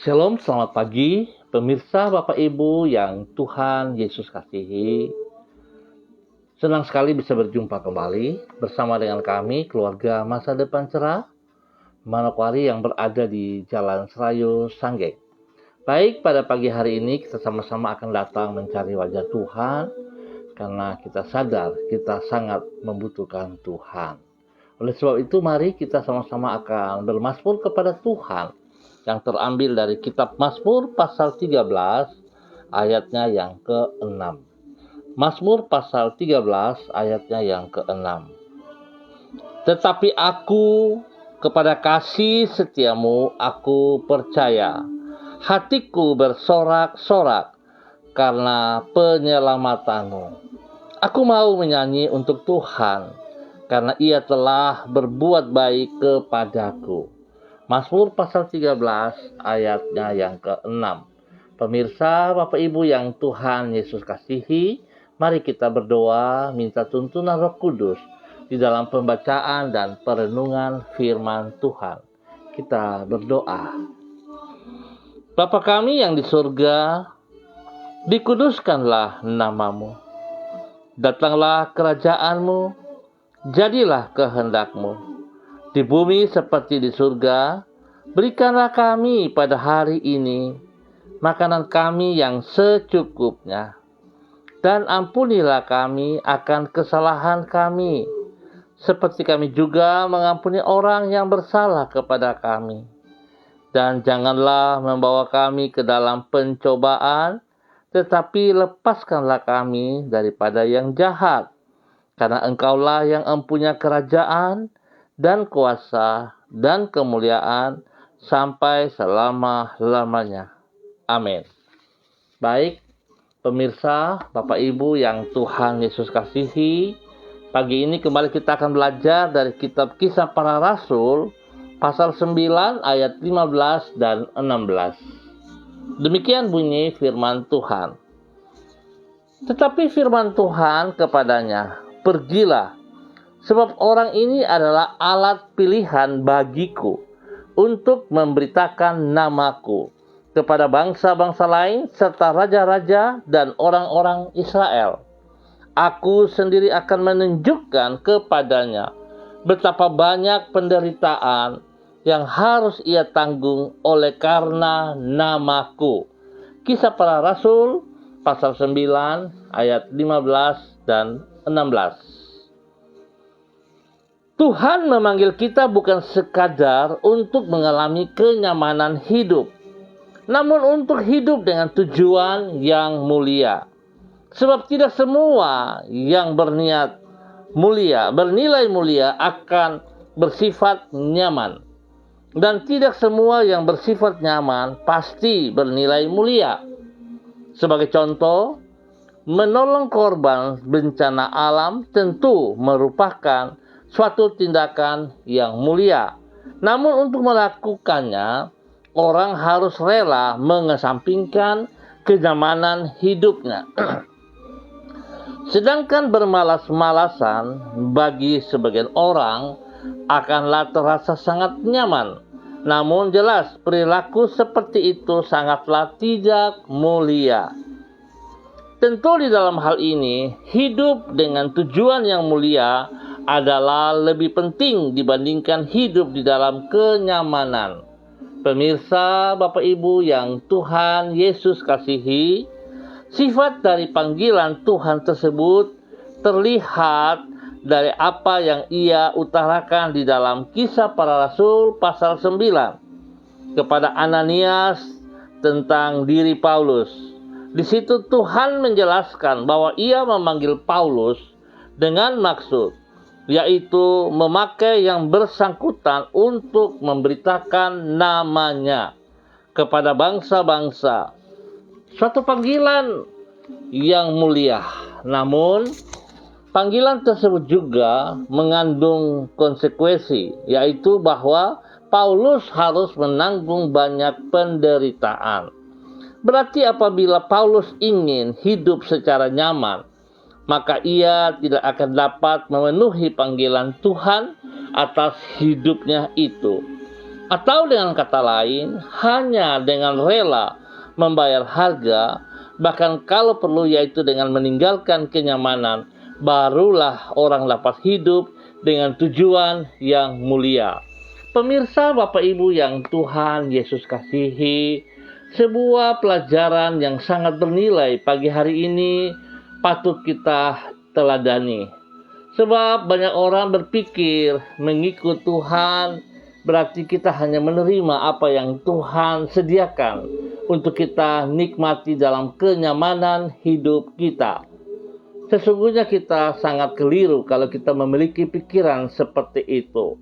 Shalom, selamat pagi, pemirsa Bapak Ibu yang Tuhan Yesus kasihi. Senang sekali bisa berjumpa kembali bersama dengan kami, keluarga Masa Depan Cerah, Manokwari yang berada di Jalan Serayu, Sanggeng. Baik, pada pagi hari ini kita sama-sama akan datang mencari wajah Tuhan, karena kita sadar kita sangat membutuhkan Tuhan. Oleh sebab itu, mari kita sama-sama akan bermazmur kepada Tuhan, yang terambil dari kitab Mazmur pasal 13 ayatnya yang ke-6. Mazmur pasal 13 ayatnya yang ke-6. Tetapi aku kepada kasih setiamu aku percaya. Hatiku bersorak-sorak karena penyelamatanmu. Aku mau menyanyi untuk Tuhan karena Ia telah berbuat baik kepadaku. Mazmur pasal 13 ayatnya yang ke-6. Pemirsa, Bapak Ibu yang Tuhan Yesus kasihi, mari kita berdoa minta tuntunan Roh Kudus di dalam pembacaan dan perenungan firman Tuhan. Kita berdoa. Bapa kami yang di surga, dikuduskanlah namamu. Datanglah kerajaan-Mu, jadilah kehendak-Mu. Di bumi seperti di surga, berikanlah kami pada hari ini makanan kami yang secukupnya. Dan ampunilah kami akan kesalahan kami, seperti kami juga mengampuni orang yang bersalah kepada kami. Dan janganlah membawa kami ke dalam pencobaan, tetapi lepaskanlah kami daripada yang jahat. Karena Engkaulah yang mempunyai kerajaan, dan kuasa, dan kemuliaan, sampai selama-lamanya. Amin. Baik, pemirsa, Bapak Ibu yang Tuhan Yesus kasihi, pagi ini kembali kita akan belajar dari kitab Kisah Para Rasul, pasal 9 ayat 15 dan 16. Demikian bunyi firman Tuhan. Tetapi firman Tuhan kepadanya, pergilah, sebab orang ini adalah alat pilihan bagiku untuk memberitakan namaku kepada bangsa-bangsa lain serta raja-raja dan orang-orang Israel. Aku sendiri akan menunjukkan kepadanya betapa banyak penderitaan yang harus ia tanggung oleh karena namaku. Kisah Para Rasul pasal 9 ayat 15 dan 16. Tuhan memanggil kita bukan sekadar untuk mengalami kenyamanan hidup, namun untuk hidup dengan tujuan yang mulia. Sebab tidak semua yang bernilai mulia akan bersifat nyaman. Dan tidak semua yang bersifat nyaman pasti bernilai mulia. Sebagai contoh, menolong korban bencana alam tentu merupakan suatu tindakan yang mulia. Namun untuk melakukannya, orang harus rela mengesampingkan kenyamanan hidupnya. Sedangkan bermalas-malasan bagi sebagian orang akanlah terasa sangat nyaman. Namun jelas perilaku seperti itu sangatlah tidak mulia. Tentu di dalam hal ini, hidup dengan tujuan yang mulia adalah lebih penting dibandingkan hidup di dalam kenyamanan. Pemirsa, Bapak Ibu yang Tuhan Yesus kasihi, sifat dari panggilan Tuhan tersebut terlihat dari apa yang Ia utarakan di dalam Kisah Para Rasul pasal 9 kepada Ananias tentang diri Paulus. Di situ Tuhan menjelaskan bahwa Ia memanggil Paulus dengan maksud, yaitu memakai yang bersangkutan untuk memberitakan namanya kepada bangsa-bangsa. Suatu panggilan yang mulia. Namun, panggilan tersebut juga mengandung konsekuensi, yaitu bahwa Paulus harus menanggung banyak penderitaan. Berarti apabila Paulus ingin hidup secara nyaman, maka ia tidak akan dapat memenuhi panggilan Tuhan atas hidupnya itu. Atau dengan kata lain, hanya dengan rela membayar harga, bahkan kalau perlu yaitu dengan meninggalkan kenyamanan, barulah orang dapat hidup dengan tujuan yang mulia. Pemirsa, Bapak Ibu yang Tuhan Yesus kasihi, sebuah pelajaran yang sangat bernilai pagi hari ini patut kita teladani. Sebab banyak orang berpikir mengikut Tuhan berarti kita hanya menerima apa yang Tuhan sediakan untuk kita nikmati dalam kenyamanan hidup kita. Sesungguhnya kita sangat keliru kalau kita memiliki pikiran seperti itu.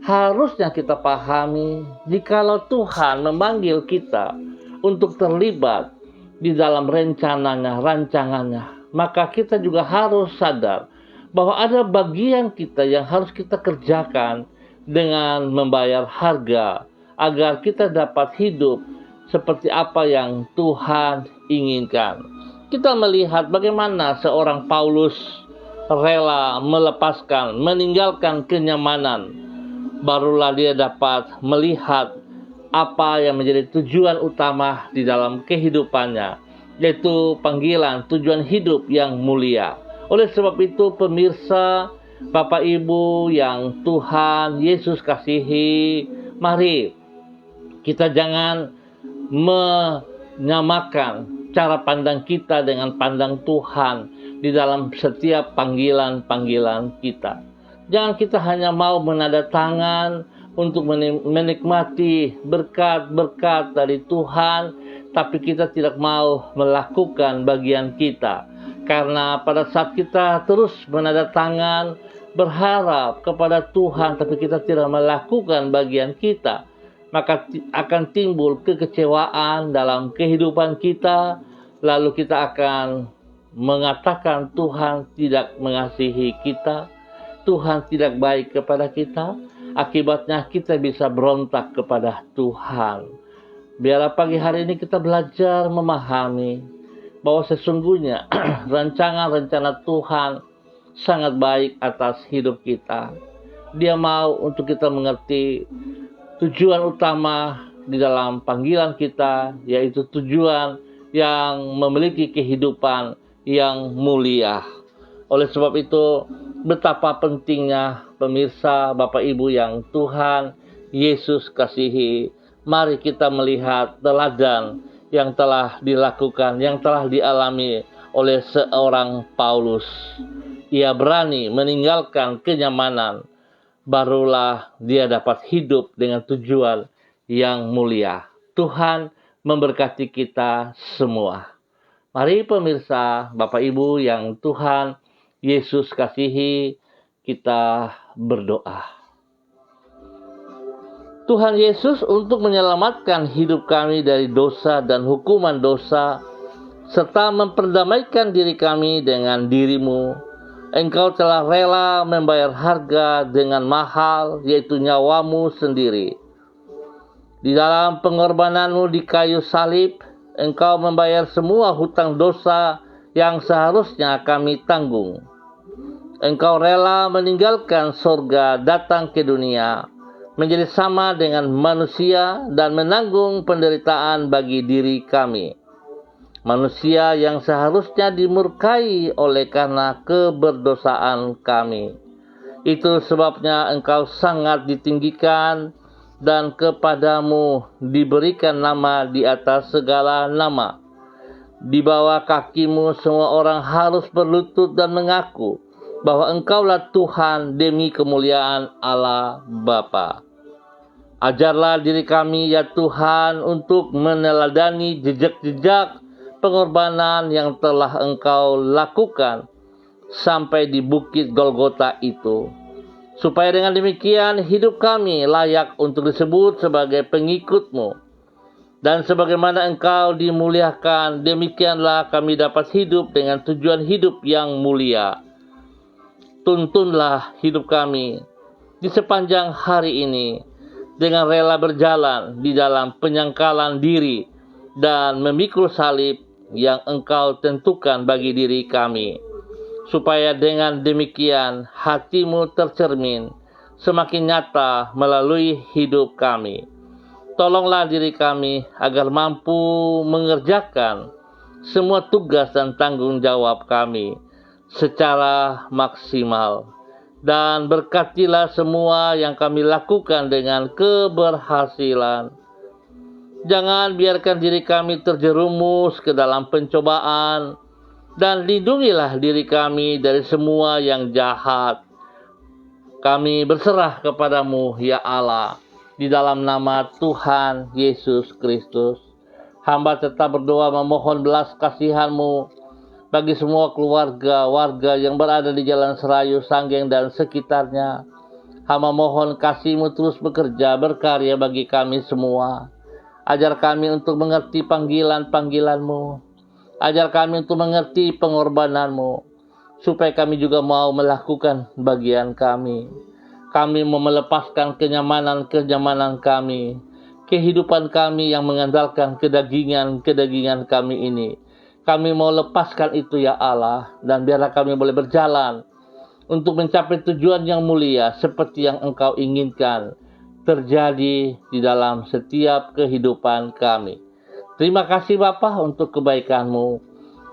Harusnya kita pahami, jikalau Tuhan memanggil kita untuk terlibat di dalam rencananya, rancangannya, maka kita juga harus sadar bahwa ada bagian kita yang harus kita kerjakan dengan membayar harga agar kita dapat hidup seperti apa yang Tuhan inginkan. Kita melihat bagaimana seorang Paulus rela melepaskan, meninggalkan kenyamanan, barulah dia dapat melihat apa yang menjadi tujuan utama di dalam kehidupannya, yaitu panggilan tujuan hidup yang mulia. Oleh sebab itu, pemirsa, Bapak Ibu yang Tuhan Yesus kasihi, mari kita jangan menyamakan cara pandang kita dengan pandang Tuhan di dalam setiap panggilan-panggilan kita. Jangan kita hanya mau menandatangan untuk menikmati berkat-berkat dari Tuhan, tapi kita tidak mau melakukan bagian kita. Karena pada saat kita terus menandatangan, berharap kepada Tuhan, tapi kita tidak melakukan bagian kita, maka akan timbul kekecewaan dalam kehidupan kita. Lalu kita akan mengatakan Tuhan tidak mengasihi kita, Tuhan tidak baik kepada kita. Akibatnya kita bisa berontak kepada Tuhan. Biarlah pagi hari ini kita belajar memahami bahwa sesungguhnya rancangan-rencana Tuhan sangat baik atas hidup kita. Dia mau untuk kita mengerti tujuan utama di dalam panggilan kita, yaitu tujuan yang memiliki kehidupan yang mulia. Oleh sebab itu, betapa pentingnya pemirsa, Bapak Ibu yang Tuhan Yesus kasihi, mari kita melihat teladan yang telah dilakukan, yang telah dialami oleh seorang Paulus. Ia berani meninggalkan kenyamanan, barulah dia dapat hidup dengan tujuan yang mulia. Tuhan memberkati kita semua. Mari pemirsa, Bapak Ibu yang Tuhan Yesus kasihi, kita berdoa. Tuhan Yesus, untuk menyelamatkan hidup kami dari dosa dan hukuman dosa, serta memperdamaikan diri kami dengan diri-Mu, Engkau telah rela membayar harga dengan mahal, yaitu nyawa-Mu sendiri. Di dalam pengorbanan-Mu di kayu salib, Engkau membayar semua hutang dosa yang seharusnya kami tanggung. Engkau rela meninggalkan sorga, datang ke dunia, menjadi sama dengan manusia dan menanggung penderitaan bagi diri kami. Manusia yang seharusnya dimurkai oleh karena keberdosaan kami. Itu sebabnya Engkau sangat ditinggikan dan kepadamu diberikan nama di atas segala nama. Di bawah kaki-Mu semua orang harus berlutut dan mengaku bahwa Engkaulah Tuhan demi kemuliaan Allah Bapa. Ajarlah diri kami ya Tuhan untuk meneladani jejak-jejak pengorbanan yang telah Engkau lakukan sampai di bukit Golgota itu, supaya dengan demikian hidup kami layak untuk disebut sebagai pengikut-Mu. Dan sebagaimana Engkau dimuliakan, demikianlah kami dapat hidup dengan tujuan hidup yang mulia. Tuntunlah hidup kami di sepanjang hari ini dengan rela berjalan di dalam penyangkalan diri dan memikul salib yang Engkau tentukan bagi diri kami, supaya dengan demikian hati-Mu tercermin semakin nyata melalui hidup kami. Tolonglah diri kami agar mampu mengerjakan semua tugas dan tanggung jawab kami secara maksimal. Dan berkatilah semua yang kami lakukan dengan keberhasilan. Jangan biarkan diri kami terjerumus ke dalam pencobaan, dan lindungilah diri kami dari semua yang jahat. Kami berserah kepadamu, ya Allah, di dalam nama Tuhan Yesus Kristus. Hamba tetap berdoa memohon belas kasihan-Mu bagi semua warga yang berada di Jalan Serayu, Sanggeng, dan sekitarnya. Hamba mohon kasih-Mu terus bekerja, berkarya bagi kami semua. Ajar kami untuk mengerti panggilan-panggilan-Mu. Ajar kami untuk mengerti pengorbanan-Mu, supaya kami juga mau melakukan bagian kami. Kami mau melepaskan kenyamanan kami, kehidupan kami yang mengandalkan kedagingan kami ini. Kami mau lepaskan itu, ya Allah, dan biarlah kami boleh berjalan untuk mencapai tujuan yang mulia seperti yang Engkau inginkan terjadi di dalam setiap kehidupan kami. Terima kasih Bapa untuk kebaikan-Mu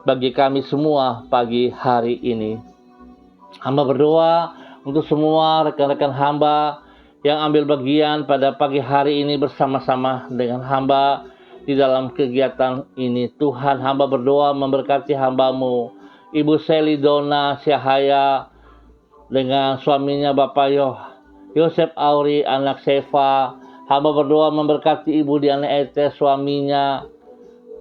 bagi kami semua pagi hari ini. Hamba berdoa untuk semua rekan-rekan hamba yang ambil bagian pada pagi hari ini bersama-sama dengan hamba di dalam kegiatan ini. Tuhan, hamba berdoa memberkati hamba-Mu, Ibu Seli Dona Syahaya dengan suaminya Bapak Yosef Auri, anak Seva. Hamba berdoa memberkati Ibu Diana Ete, suaminya,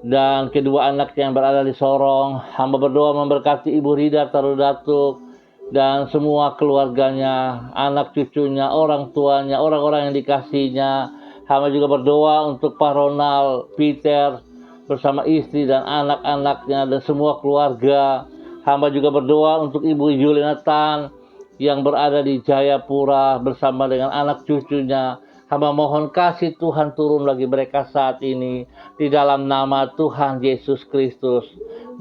dan kedua anaknya yang berada di Sorong. Hamba berdoa memberkati Ibu Rida Tarudatuk dan semua keluarganya, anak cucunya, orang tuanya, orang-orang yang dikasihinya. Hamba juga berdoa untuk Pak Ronald Peter bersama istri dan anak-anaknya dan semua keluarga. Hamba juga berdoa untuk Ibu Julina Tan yang berada di Jayapura bersama dengan anak cucunya. Hamba mohon kasih Tuhan turun bagi mereka saat ini di dalam nama Tuhan Yesus Kristus.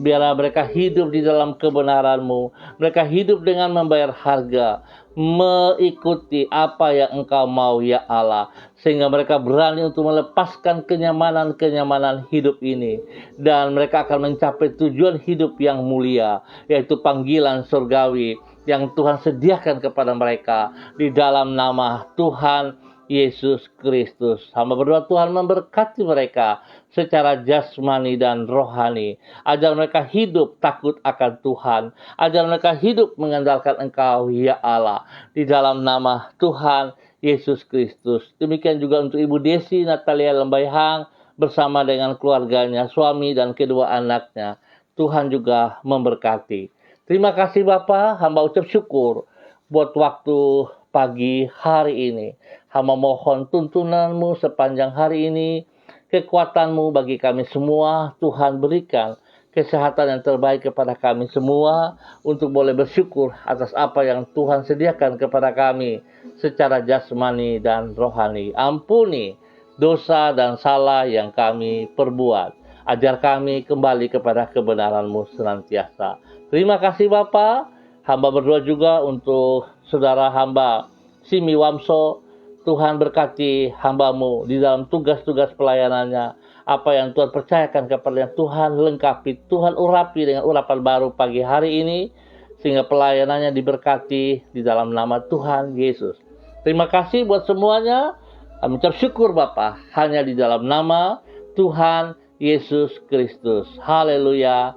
Biarlah mereka hidup di dalam kebenaran-Mu. Mereka hidup dengan membayar harga, mengikuti apa yang Engkau mau, ya Allah. Sehingga mereka berani untuk melepaskan kenyamanan hidup ini. Dan mereka akan mencapai tujuan hidup yang mulia, yaitu panggilan surgawi yang Tuhan sediakan kepada mereka di dalam nama Tuhan Yesus Kristus. Hamba berdoa Tuhan memberkati mereka secara jasmani dan rohani. Ajar mereka hidup takut akan Tuhan. Ajar mereka hidup mengandalkan Engkau, ya Allah, di dalam nama Tuhan Yesus Kristus. Demikian juga untuk Ibu Desi Natalia Lembayhang bersama dengan keluarganya, suami dan kedua anaknya. Tuhan juga memberkati. Terima kasih Bapa, hamba ucap syukur buat waktu pagi hari ini. Hamba mohon tuntunan-Mu sepanjang hari ini, kekuatan-Mu bagi kami semua. Tuhan berikan kesehatan yang terbaik kepada kami semua untuk boleh bersyukur atas apa yang Tuhan sediakan kepada kami secara jasmani dan rohani. Ampuni dosa dan salah yang kami perbuat. Ajar kami kembali kepada kebenaran-Mu senantiasa. Terima kasih Bapa. Hamba berdoa juga untuk saudara hamba Simi Wamso. Tuhan berkati hamba-Mu di dalam tugas-tugas pelayanannya. Apa yang Tuhan percayakan kepadanya, Tuhan lengkapi, Tuhan urapi dengan urapan baru pagi hari ini, sehingga pelayanannya diberkati di dalam nama Tuhan Yesus. Terima kasih buat semuanya. Kami ucap syukur Bapa, hanya di dalam nama Tuhan Yesus Kristus. Haleluya.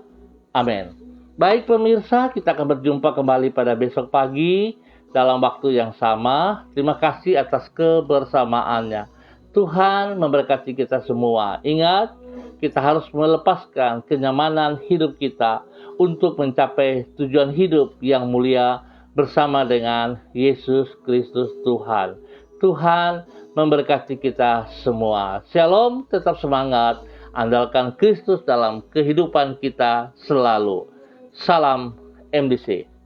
Amin. Baik pemirsa, kita akan berjumpa kembali pada besok pagi dalam waktu yang sama. Terima kasih atas kebersamaannya. Tuhan memberkati kita semua. Ingat, kita harus melepaskan kenyamanan hidup kita untuk mencapai tujuan hidup yang mulia bersama dengan Yesus Kristus Tuhan. Tuhan memberkati kita semua. Shalom, tetap semangat. Andalkan Kristus dalam kehidupan kita selalu. Salam MDC.